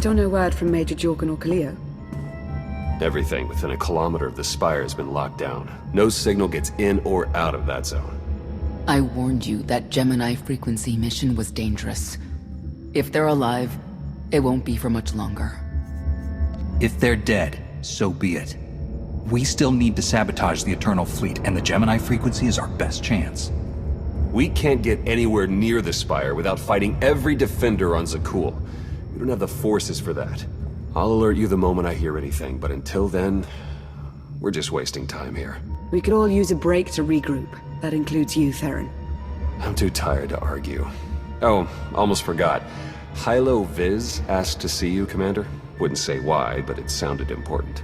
Still no word from Major Jorgen or Kaleo? Everything within a kilometer of the spire has been locked down. No signal gets in or out of that zone. I warned you that Gemini frequency mission was dangerous. If they're alive, it won't be for much longer. If they're dead, so be it. We still need to sabotage the Eternal Fleet, and the Gemini frequency is our best chance. We can't get anywhere near the spire without fighting every defender on Zakul. We don't have the forces for that. I'll alert you the moment I hear anything, but until then, we're just wasting time here. We could all use a break to regroup. That includes you, Theron. I'm too tired to argue. Oh, almost forgot. Hylo Viz asked to see you, Commander. Wouldn't say why, but it sounded important.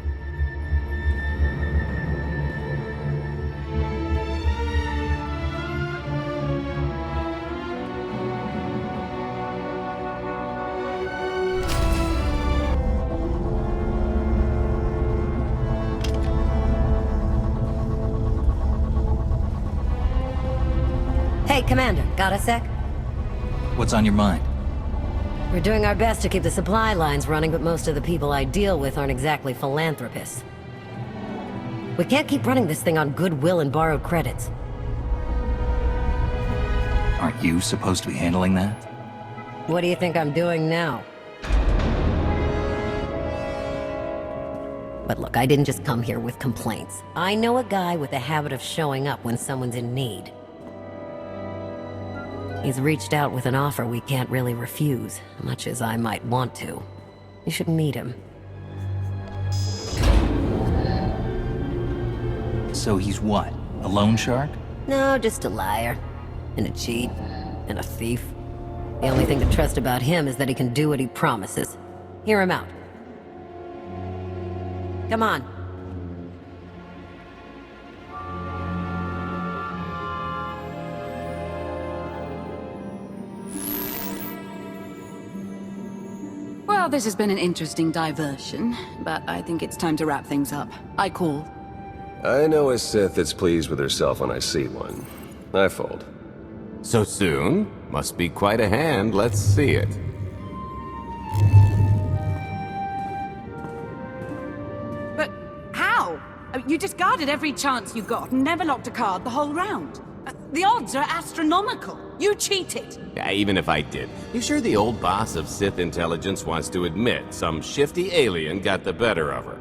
Hey, Commander, got a sec? What's on your mind? We're doing our best to keep the supply lines running, but most of the people I deal with aren't exactly philanthropists. We can't keep running this thing on goodwill and borrowed credits. Aren't you supposed to be handling that? What do you think I'm doing now? But look, I didn't just come here with complaints. I know a guy with a habit of showing up when someone's in need. He's reached out with an offer we can't really refuse, much as I might want to. You should meet him. So he's what? A loan shark? No, just a liar. And a cheat. And a thief. The only thing to trust about him is that he can do what he promises. Hear him out. Come on. Well, this has been an interesting diversion, but I think it's time to wrap things up. I call. I know a Sith that's pleased with herself when I see one. I fold. So soon? Must be quite a hand. Let's see it. But how? You discarded every chance you got and never locked a card the whole round. The odds are astronomical. You cheated. Yeah, even if I did. You sure the old boss of Sith intelligence wants to admit some shifty alien got the better of her?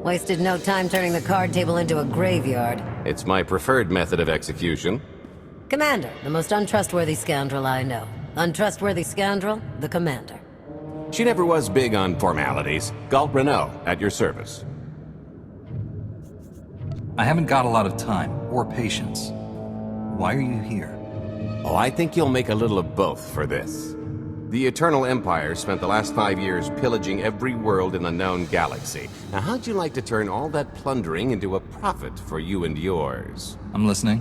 Wasted no time turning the card table into a graveyard. It's my preferred method of execution. Commander, the most untrustworthy scoundrel I know. Untrustworthy scoundrel, the Commander. She never was big on formalities. Galt Renault, at your service. I haven't got a lot of time, or patience. Why are you here? Oh, I think you'll make a little of both for this. The Eternal Empire spent the last 5 years pillaging every world in the known galaxy. Now, how'd you like to turn all that plundering into a profit for you and yours? I'm listening.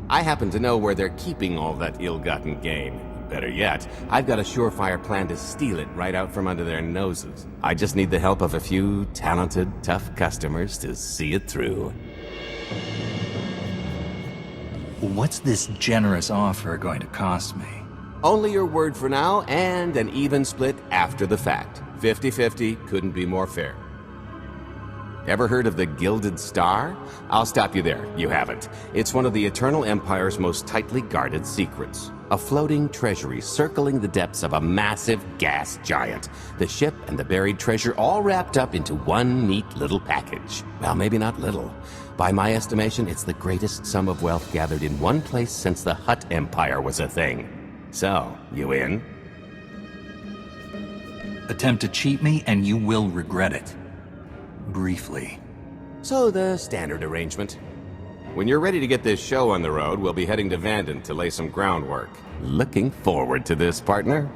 I happen to know where they're keeping all that ill-gotten gain. Better yet, I've got a surefire plan to steal it right out from under their noses. I just need the help of a few talented, tough customers to see it through. What's this generous offer going to cost me? Only your word for now, and an even split after the fact. 50-50 couldn't be more fair. Ever heard of the Gilded Star? I'll stop you there. You haven't. It's one of the Eternal Empire's most tightly guarded secrets. A floating treasury circling the depths of a massive gas giant. The ship and the buried treasure all wrapped up into one neat little package. Well, maybe not little. By my estimation, it's the greatest sum of wealth gathered in one place since the Hutt Empire was a thing. So, you in? Attempt to cheat me and you will regret it. Briefly. So the standard arrangement. When you're ready to get this show on the road, we'll be heading to Vanden to lay some groundwork. Looking forward to this, partner.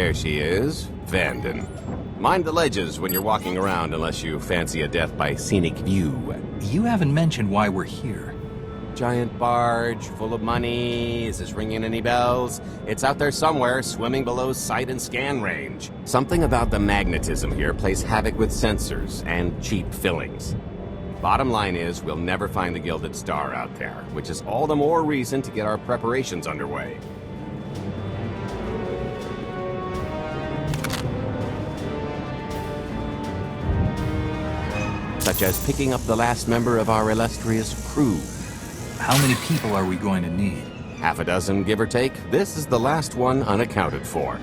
There she is, Vanden. Mind the ledges when you're walking around unless you fancy a death by scenic view. You haven't mentioned why we're here. Giant barge, full of money. Is this ringing any bells? It's out there somewhere, swimming below sight and scan range. Something about the magnetism here plays havoc with sensors and cheap fillings. Bottom line is, we'll never find the Gilded Star out there, which is all the more reason to get our preparations underway. Such as picking up the last member of our illustrious crew. How many people are we going to need? Half a dozen, give or take. This is the last one unaccounted for.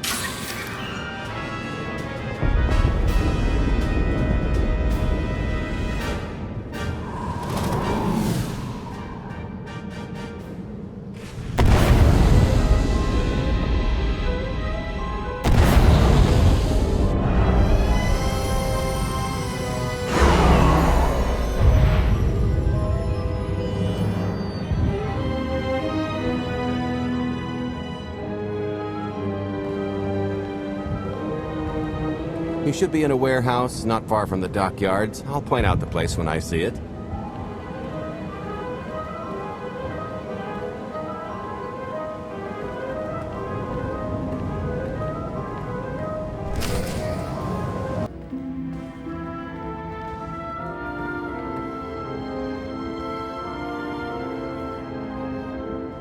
You should be in a warehouse not far from the dockyards. I'll point out the place when I see it.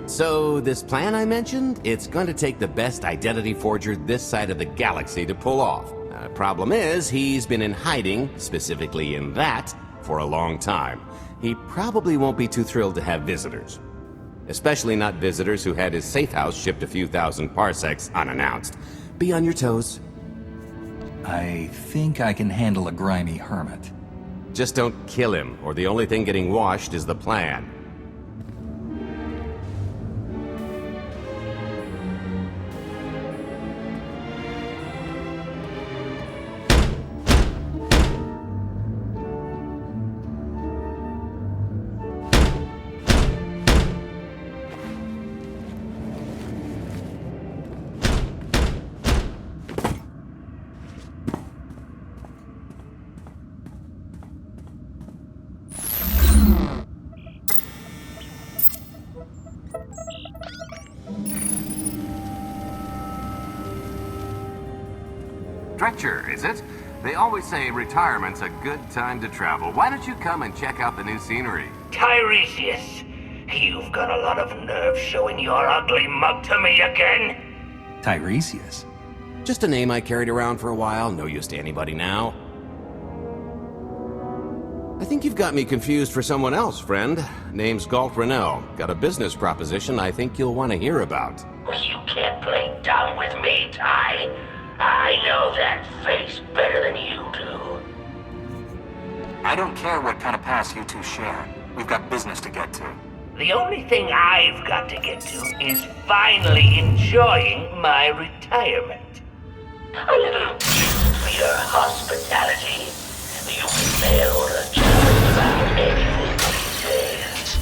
So, this plan I mentioned, it's going to take the best identity forger this side of the galaxy to pull off. Problem is, he's been in hiding, specifically in that, for a long time. He probably won't be too thrilled to have visitors. Especially not visitors who had his safe house shipped a few thousand parsecs unannounced. Be on your toes. I think I can handle a grimy hermit. Just don't kill him, or the only thing getting washed is the plan. Dretcher, is it? They always say retirement's a good time to travel. Why don't you come and check out the new scenery? Tiresias, you've got a lot of nerve showing your ugly mug to me again. Tiresias? Just a name I carried around for a while, no use to anybody now. I think you've got me confused for someone else, friend. Name's Galt Renell. Got a business proposition I think you'll want to hear about. You can't play dumb with me, Ty. I know that face better than you do. I don't care what kind of past you two share. We've got business to get to. The only thing I've got to get to is finally enjoying my retirement. A little gift for your hospitality. You failed just about anything these days.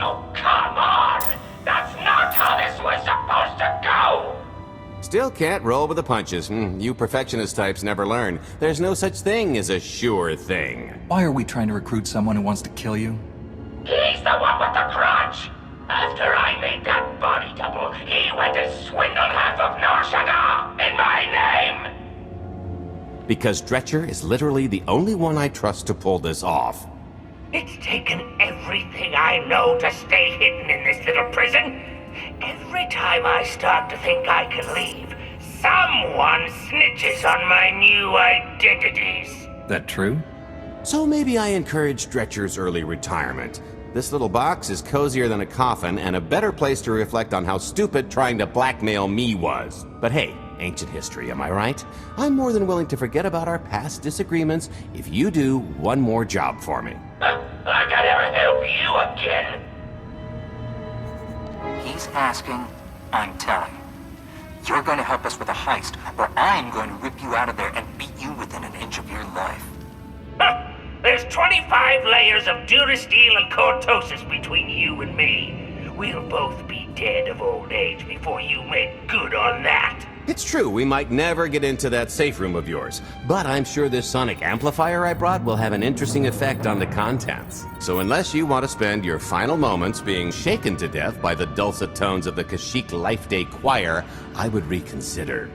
Oh, come on! That's not how this was supposed to go! Still can't roll with the punches. You perfectionist types never learn. There's no such thing as a sure thing. Why are we trying to recruit someone who wants to kill you? He's the one with the crutch! After I made that body double, he went and swindled half of Nar Shaddaa in my name! Because Dretcher is literally the only one I trust to pull this off. It's taken everything I know to stay hidden in this little prison. Every time I start to think I can leave, someone snitches on my new identities. That true? So maybe I encourage Dretcher's early retirement. This little box is cozier than a coffin and a better place to reflect on how stupid trying to blackmail me was. But hey, ancient history, am I right? I'm more than willing to forget about our past disagreements if you do one more job for me. I gotta help you again. He's asking, I'm telling. You're going to help us with a heist, or I'm going to rip you out of there and beat you within an inch of your life. Huh. There's 25 layers of durasteel and cortosis between you and me. We'll both be dead of old age before you make good on that. It's true, we might never get into that safe room of yours, but I'm sure this sonic amplifier I brought will have an interesting effect on the contents. So unless you want to spend your final moments being shaken to death by the dulcet tones of the Kashyyyk Life Day Choir, I would reconsider.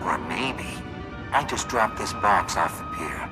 Or maybe I just dropped this box off the pier.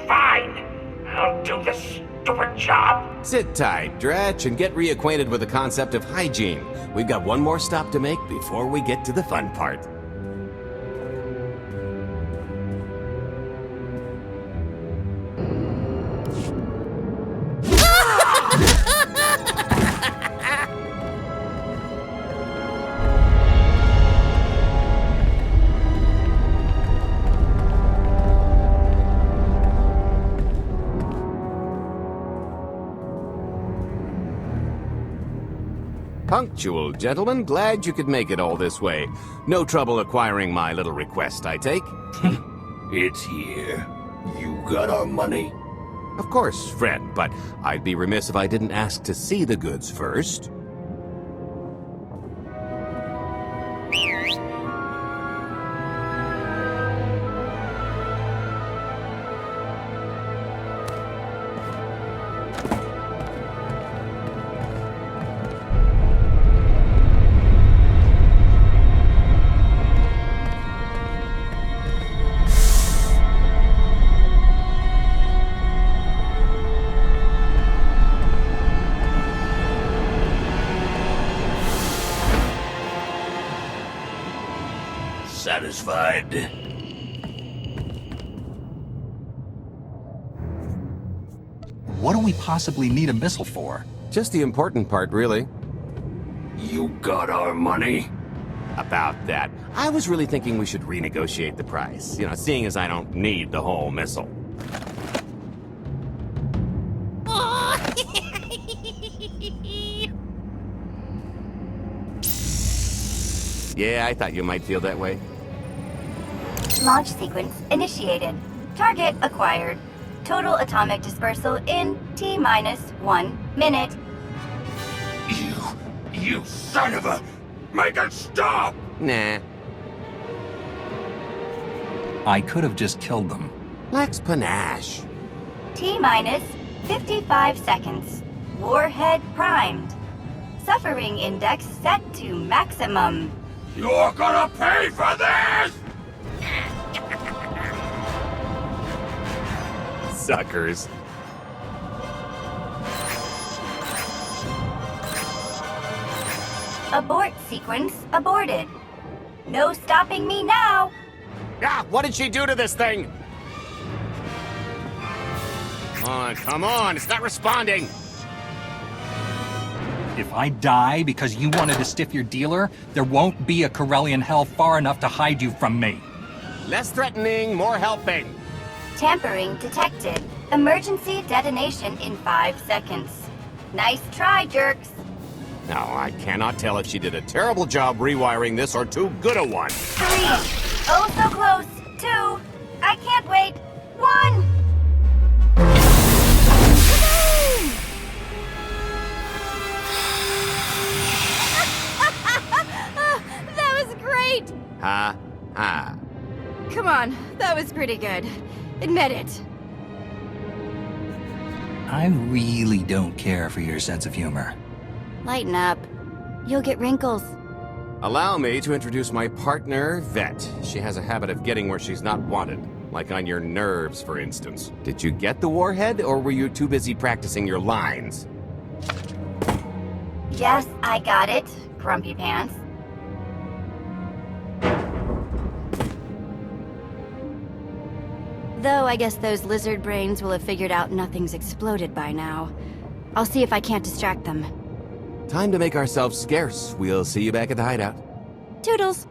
Fine. I'll do the stupid job. Sit tight, Dretch, and get reacquainted with the concept of hygiene. We've got one more stop to make before we get to the fun part. Punctual, gentlemen. Glad you could make it all this way. No trouble acquiring my little request, I take? It's here. You got our money? Of course, friend, but I'd be remiss if I didn't ask to see the goods first. Satisfied? What do we possibly need a missile for? Just the important part, really. You got our money? About that. I was really thinking we should renegotiate the price. You know, seeing as I don't need the whole missile. Yeah, I thought you might feel that way. Launch sequence initiated. Target acquired. Total atomic dispersal in T-minus 1 minute. You son of a... Make it stop! Nah. I could have just killed them. Lacks panache. T-minus 55 seconds. Warhead primed. Suffering index set to maximum. You're gonna pay for this! Suckers. Abort sequence aborted. No stopping me now. Ah, what did she do to this thing? Come on, it's not responding. If I die because you wanted to stiff your dealer, there won't be a Corellian hell far enough to hide you from me. Less threatening, more helping. Tampering detected. Emergency detonation in 5 seconds. Nice try, jerks. No, I cannot tell if she did a terrible job rewiring this or too good a one. 3. Oh, so close. 2. I can't wait. 1. That was great! Ha, ha. Come on, that was pretty good. Admit it. I really don't care for your sense of humor. Lighten up. You'll get wrinkles. Allow me to introduce my partner, Vet. She has a habit of getting where she's not wanted. Like on your nerves, for instance. Did you get the warhead, or were you too busy practicing your lines? Yes, I got it, Grumpy Pants. Though I guess those lizard brains will have figured out nothing's exploded by now. I'll see if I can't distract them. Time to make ourselves scarce. We'll see you back at the hideout. Toodles!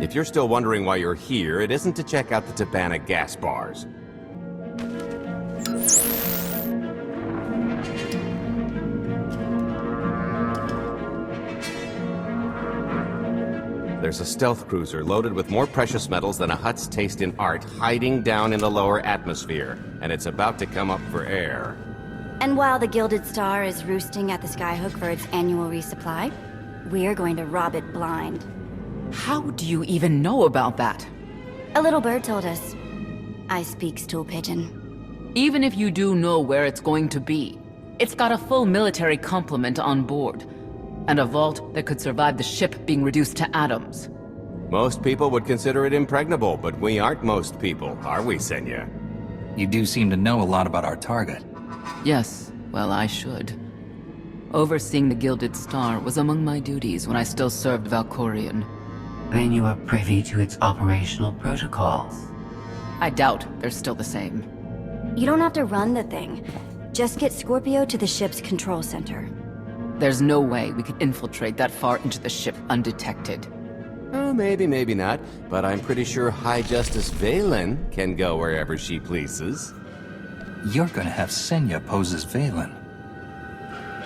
If you're still wondering why you're here, it isn't to check out the Tabana gas bars. There's a stealth cruiser loaded with more precious metals than a hut's taste in art hiding down in the lower atmosphere, and it's about to come up for air. And while the Gilded Star is roosting at the Skyhook for its annual resupply, we're going to rob it blind. How do you even know about that? A little bird told us. I speak stool pigeon. Even if you do know where it's going to be, it's got a full military complement on board, and a vault that could survive the ship being reduced to atoms. Most people would consider it impregnable, but we aren't most people, are we, Senya? You do seem to know a lot about our target. Yes, well, I should. Overseeing the Gilded Star was among my duties when I still served Valkorion. Then you are privy to its operational protocols. I doubt they're still the same. You don't have to run the thing. Just get Scorpio to the ship's control center. There's no way we could infiltrate that far into the ship undetected. Oh, maybe, maybe not. But I'm pretty sure High Justice Valen can go wherever she pleases. You're gonna have Senya pose as Valen.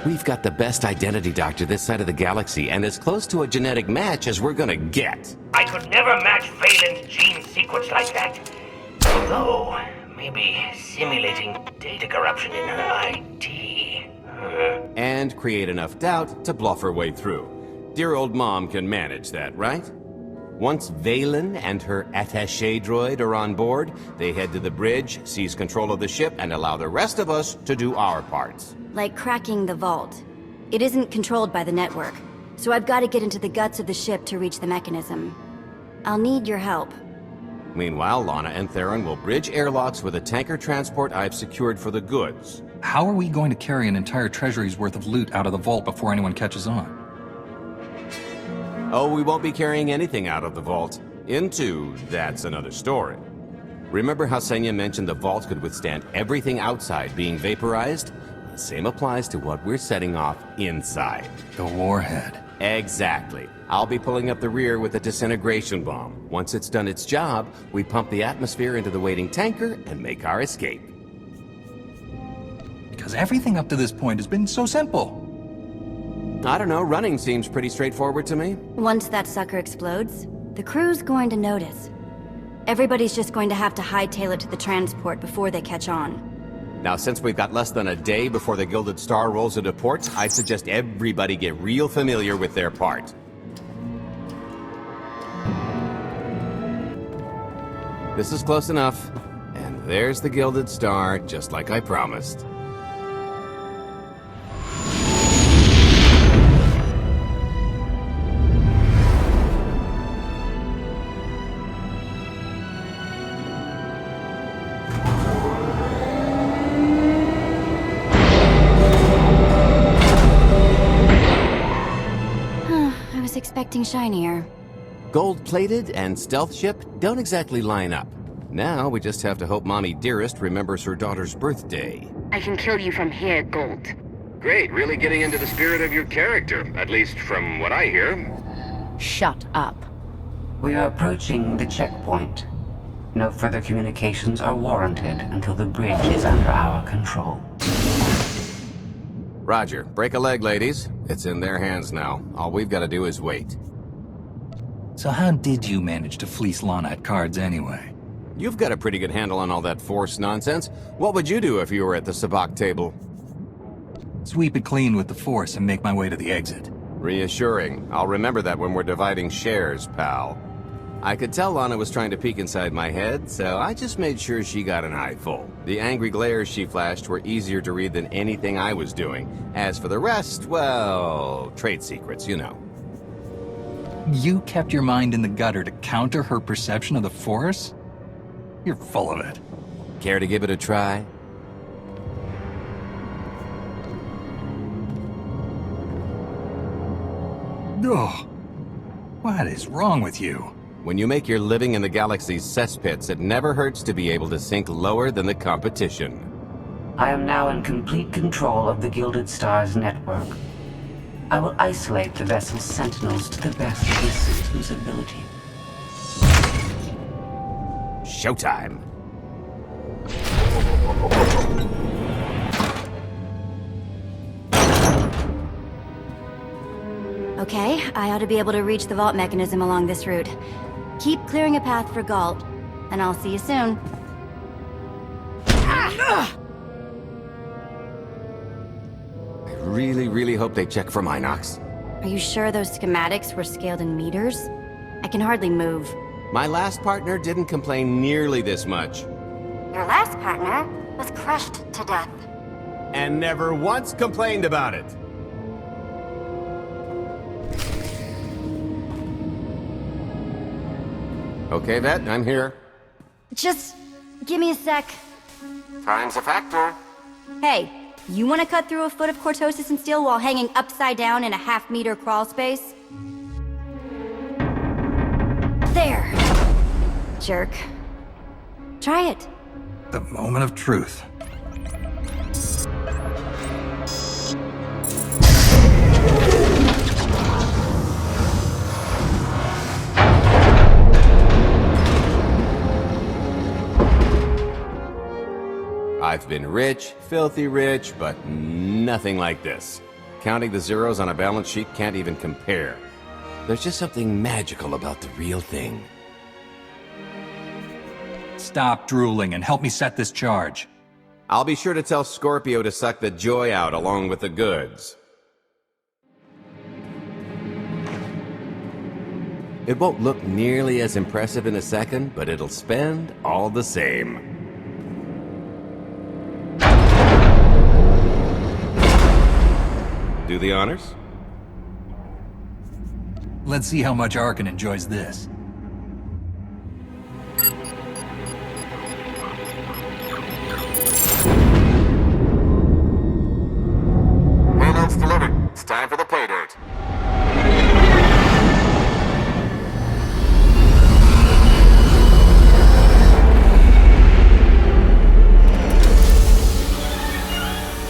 We've got the best identity doctor this side of the galaxy, and as close to a genetic match as we're gonna get. I could never match Valen's gene sequence like that. Although, maybe simulating data corruption in her IT. And create enough doubt to bluff her way through. Dear old mom can manage that, right? Once Valen and her attaché droid are on board, they head to the bridge, seize control of the ship, and allow the rest of us to do our parts. Like cracking the vault. It isn't controlled by the network, so I've got to get into the guts of the ship to reach the mechanism. I'll need your help. Meanwhile, Lana and Theron will bridge airlocks with a tanker transport I've secured for the goods. How are we going to carry an entire treasury's worth of loot out of the vault before anyone catches on? Oh, we won't be carrying anything out of the vault. Into, that's another story. Remember how Senya mentioned the vault could withstand everything outside being vaporized? The same applies to what we're setting off inside. The warhead. Exactly. I'll be pulling up the rear with a disintegration bomb. Once it's done its job, we pump the atmosphere into the waiting tanker and make our escape. Because everything up to this point has been so simple. I don't know, running seems pretty straightforward to me. Once that sucker explodes, the crew's going to notice. Everybody's just going to have to hightail it to the transport before they catch on. Now, since we've got less than a day before the Gilded Star rolls into port, I suggest everybody get real familiar with their part. This is close enough. And there's the Gilded Star, just like I promised. Expecting shinier. Gold-plated and stealth ship don't exactly line up. Now we just have to hope Mommy Dearest remembers her daughter's birthday. I can kill you from here, Gold. Great, really getting into the spirit of your character, at least from what I hear. Shut up. We are approaching the checkpoint. No further communications are warranted until the bridge is under our control. Roger. Break a leg, ladies. It's in their hands now. All we've got to do is wait. So how did you manage to fleece Lana at cards anyway? You've got a pretty good handle on all that Force nonsense. What would you do if you were at the sabacc table? Sweep it clean with the Force and make my way to the exit. Reassuring. I'll remember that when we're dividing shares, pal. I could tell Lana was trying to peek inside my head, so I just made sure she got an eye full. The angry glares she flashed were easier to read than anything I was doing. As for the rest, well, trade secrets, you know. You kept your mind in the gutter to counter her perception of the Force? You're full of it. Care to give it a try? Ugh. What is wrong with you? When you make your living in the galaxy's cesspits, it never hurts to be able to sink lower than the competition. I am now in complete control of the Gilded Stars network. I will isolate the vessel's sentinels to the best of this system's ability. Showtime! Okay, I ought to be able to reach the vault mechanism along this route. Keep clearing a path for Galt, and I'll see you soon. I really hope they check for Minox. Are you sure those schematics were scaled in meters? I can hardly move. My last partner didn't complain nearly this much. Your last partner was crushed to death. And never once complained about it. Okay, Vet, I'm here. Just give me a sec. Time's a factor. Hey, you want to cut through a foot of cortosis and steel while hanging upside down in a half-meter crawl space? There. Jerk. Try it. The moment of truth. I've been rich, filthy rich, but nothing like this. Counting the zeros on a balance sheet can't even compare. There's just something magical about the real thing. Stop drooling and help me set this charge. I'll be sure to tell Scorpio to suck the joy out along with the goods. It won't look nearly as impressive in a second, but it'll spend all the same. Do the honors? Let's see how much Arkin enjoys this. Payload's delivered. It's time for the pay dirt.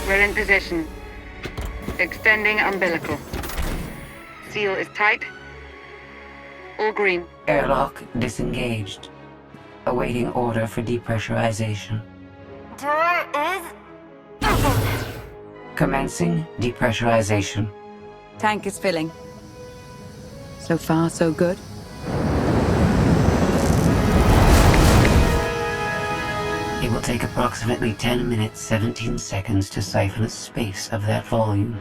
We're in position. Extending umbilical. Seal is tight. All green. Airlock disengaged. Awaiting order for depressurization. Door is open. Commencing depressurization. Tank is filling. So far, so good. It will take approximately 10 minutes, 17 seconds to siphon a space of that volume.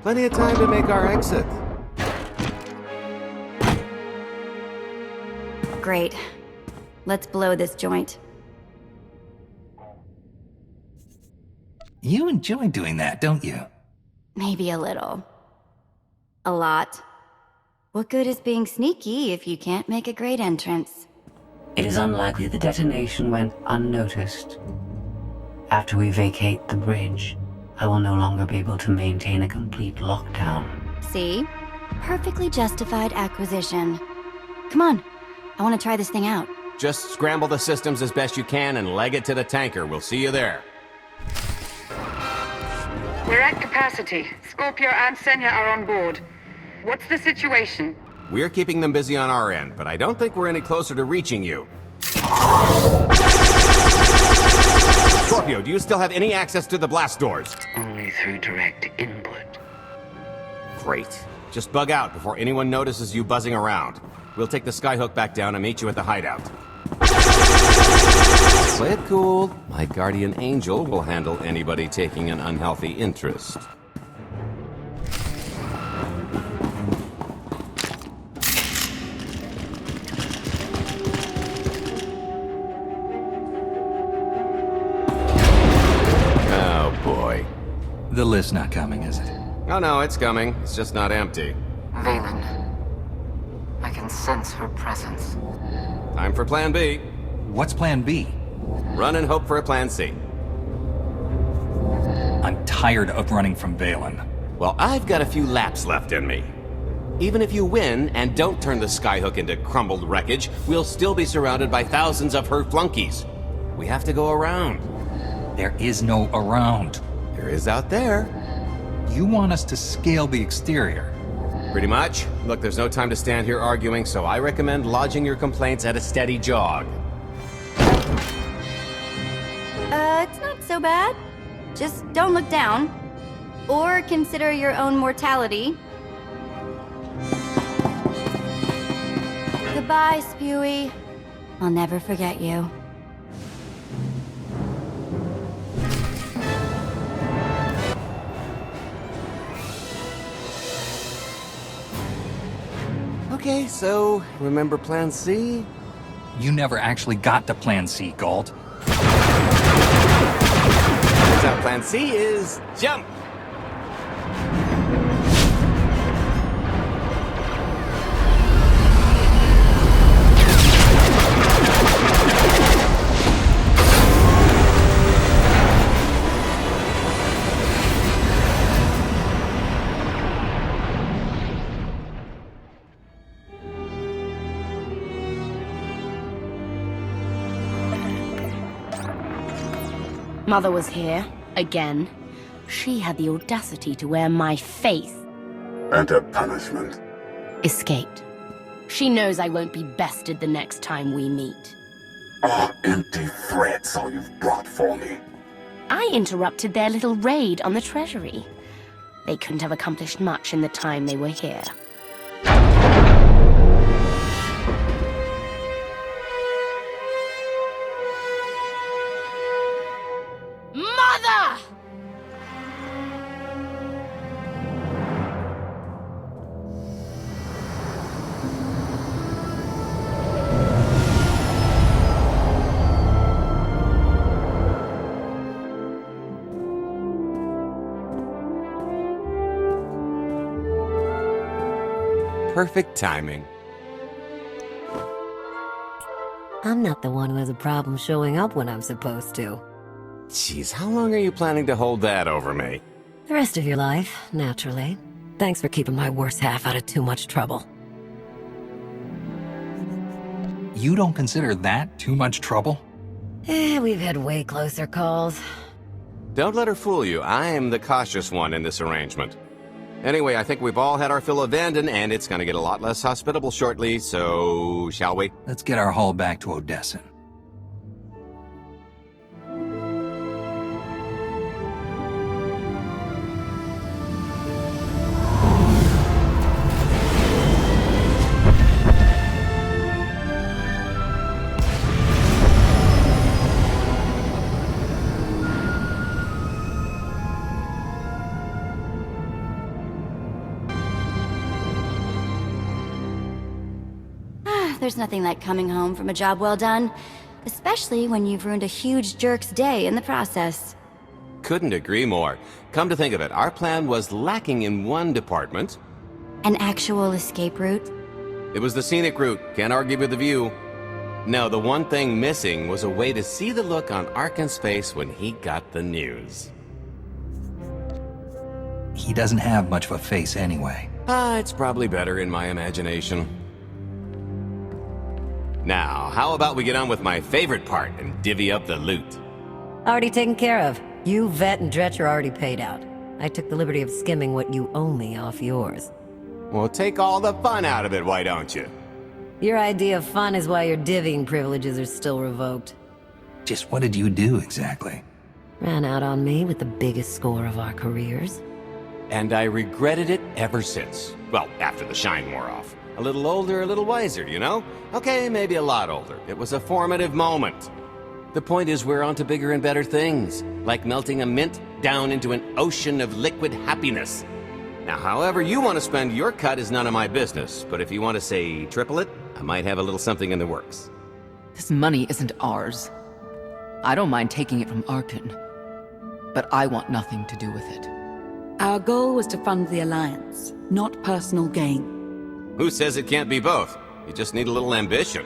Plenty of time to make our exit. Great. Let's blow this joint. You enjoy doing that, don't you? Maybe a little. A lot. What good is being sneaky if you can't make a great entrance? It is unlikely the detonation went unnoticed. After we vacate the bridge, I will no longer be able to maintain a complete lockdown. See? Perfectly justified acquisition. Come on. I want to try this thing out. Just scramble the systems as best you can and leg it to the tanker. We'll see you there. We're at capacity. Scorpio and Senya are on board. What's the situation? We're keeping them busy on our end, but I don't think we're any closer to reaching you. Scorpio, do you still have any access to the blast doors? Only through direct input. Great. Just bug out before anyone notices you buzzing around. We'll take the skyhook back down and meet you at the hideout. Play it cool. My guardian angel will handle anybody taking an unhealthy interest. The list's not coming, is it? Oh no, it's coming. It's just not empty. Valen. I can sense her presence. Time for Plan B. What's Plan B? Run and hope for a Plan C. I'm tired of running from Valen. Well, I've got a few laps left in me. Even if you win and don't turn the skyhook into crumbled wreckage, we'll still be surrounded by thousands of her flunkies. We have to go around. There is no around. There is out there. You want us to scale the exterior? Pretty much. Look, there's no time to stand here arguing, so I recommend lodging your complaints at a steady jog. It's not so bad. Just don't look down. Or consider your own mortality. Goodbye, Spewy. I'll never forget you. Okay, so, remember Plan C? You never actually got to Plan C, Galt. So Plan C is jump! Mother was here, again. She had the audacity to wear my face. And a punishment? Escaped. She knows I won't be bested the next time we meet. Are empty threats all you've brought for me? I interrupted their little raid on the treasury. They couldn't have accomplished much in the time they were here. Mother! Perfect timing. I'm not the one who has a problem showing up when I'm supposed to. Jeez, how long are you planning to hold that over me? The rest of your life, naturally. Thanks for keeping my worse half out of too much trouble. You don't consider that too much trouble? We've had way closer calls. Don't let her fool you. I am the cautious one in this arrangement. Anyway, I think we've all had our fill of Vanden, and it's gonna get a lot less hospitable shortly, so shall we? Let's get our haul back to Odessa. There's nothing like coming home from a job well done, especially when you've ruined a huge jerk's day in the process. Couldn't agree more. Come to think of it, our plan was lacking in one department. An actual escape route? It was the scenic route, can't argue with the view. No, the one thing missing was a way to see the look on Arkan's face when he got the news. He doesn't have much of a face anyway. It's probably better in my imagination. Now, how about we get on with my favorite part and divvy up the loot? Already taken care of. You, Vet, and Dretch are already paid out. I took the liberty of skimming what you owe me off yours. Well, take all the fun out of it, why don't you? Your idea of fun is why your divvying privileges are still revoked. Just what did you do exactly? Ran out on me with the biggest score of our careers. And I regretted it ever since. Well, after the shine wore off. A little older, a little wiser, you know? Okay, maybe a lot older. It was a formative moment. The point is we're on to bigger and better things, like melting a mint down into an ocean of liquid happiness. Now, however you want to spend your cut is none of my business, but if you want to say triple it, I might have a little something in the works. This money isn't ours. I don't mind taking it from Arkan, but I want nothing to do with it. Our goal was to fund the Alliance, not personal gain. Who says it can't be both? You just need a little ambition.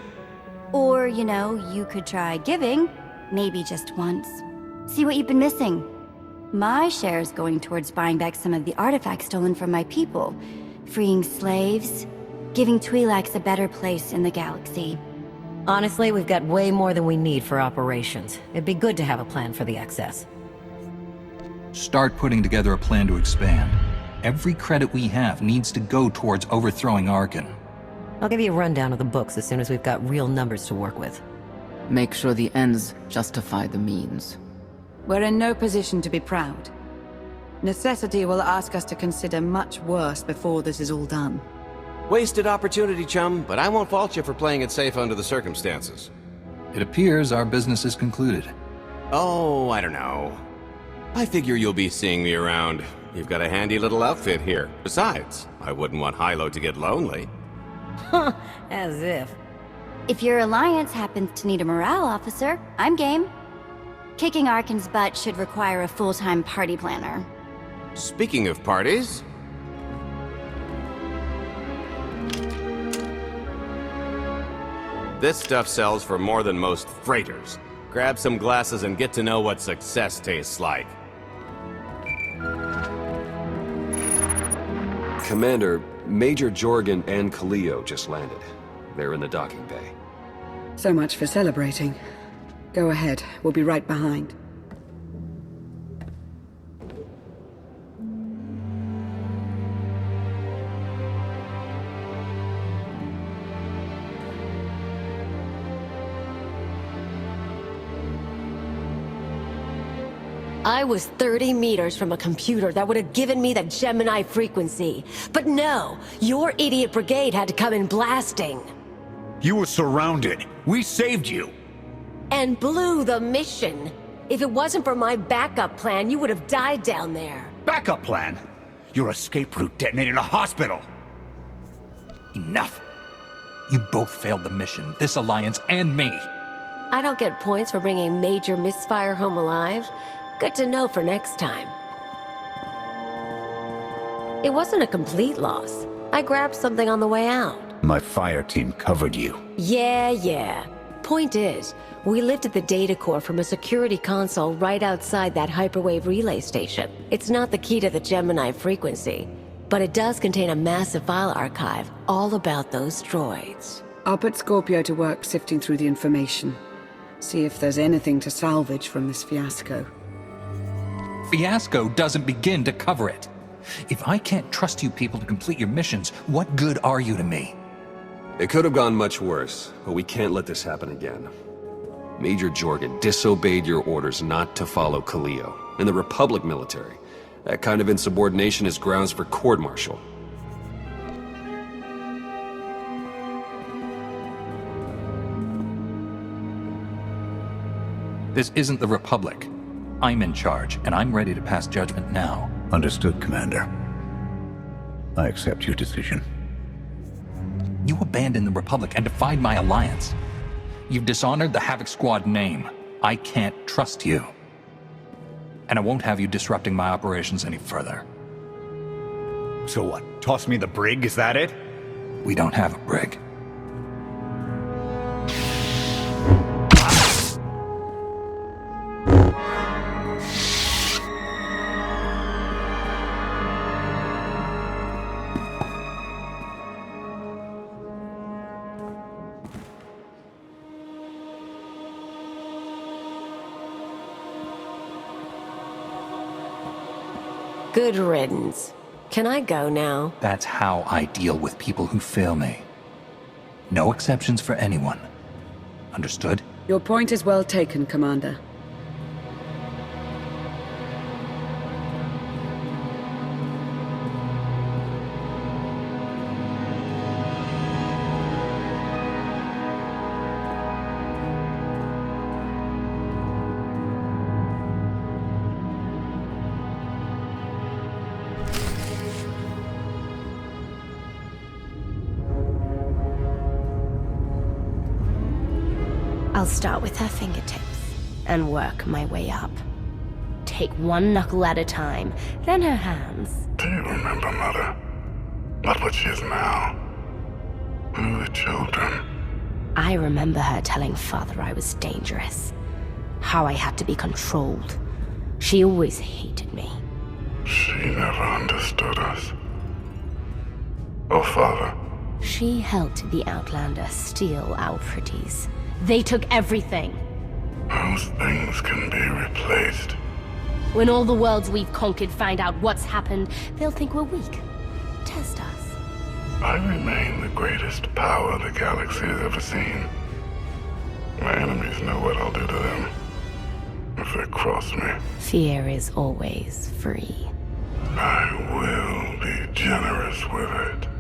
Or, you know, you could try giving, maybe just once. See what you've been missing. My share is going towards buying back some of the artifacts stolen from my people. freeing slaves, giving Twi'leks a better place in the galaxy. Honestly, we've got way more than we need for operations. It'd be good to have a plan for the excess. Start putting together a plan to expand. Every credit we have needs to go towards overthrowing Arkan. I'll give you a rundown of the books as soon as we've got real numbers to work with. Make sure the ends justify the means. We're in no position to be proud. Necessity will ask us to consider much worse before this is all done. Wasted opportunity, chum, but I won't fault you for playing it safe under the circumstances. It appears our business is concluded. Oh, I don't know. I figure you'll be seeing me around. You've got a handy little outfit here. Besides, I wouldn't want Hilo to get lonely. Huh, as if. If your alliance happens to need a morale officer, I'm game. Kicking Arkan's butt should require a full-time party planner. Speaking of parties... This stuff sells for more than most freighters. Grab some glasses and get to know what success tastes like. Commander, Major Jorgen and Kaleo just landed. They're in the docking bay. So much for celebrating. Go ahead, we'll be right behind. I was 30 meters from a computer that would have given me the Gemini frequency. But no, your idiot brigade had to come in blasting. You were surrounded. We saved you. And blew the mission. If it wasn't for my backup plan, you would have died down there. Backup plan? Your escape route detonated a hospital. Enough. You both failed the mission, this alliance and me. I don't get points for bringing Major Misfire home alive. Good to know for next time. It wasn't a complete loss. I grabbed something on the way out. My fire team covered you. Yeah. Point is, we lifted the data core from a security console right outside that hyperwave relay station. It's not the key to the Gemini frequency, but it does contain a massive file archive all about those droids. I'll put Scorpio to work sifting through the information. See if there's anything to salvage from this fiasco. Fiasco doesn't begin to cover it. If I can't trust you people to complete your missions, what good are you to me? It could have gone much worse, but we can't let this happen again. Major Jorgen disobeyed your orders not to follow Kaleo and the Republic military. That kind of insubordination is grounds for court-martial. This isn't the Republic. I'm in charge, and I'm ready to pass judgment now. Understood, Commander. I accept your decision. You abandoned the Republic and defied my alliance. You've dishonored the Havoc Squad name. I can't trust you. And I won't have you disrupting my operations any further. So what? Toss me the brig, is that it? We don't have a brig. Good riddance. Can I go now? That's how I deal with people who fail me. No exceptions for anyone. Understood? Your point is well taken, Commander. I'll start with her fingertips and work my way up. Take one knuckle at a time, then her hands. Do you remember, Mother? Not what she is now. We were children. I remember her telling Father I was dangerous. How I had to be controlled. She always hated me. She never understood us. Oh, Father. She helped the Outlander steal our pretties. They took everything. Those things can be replaced. When all the worlds we've conquered find out what's happened, they'll think we're weak. Test us. I remain the greatest power the galaxy has ever seen. My enemies know what I'll do to them if they cross me. Fear is always free. I will be generous with it.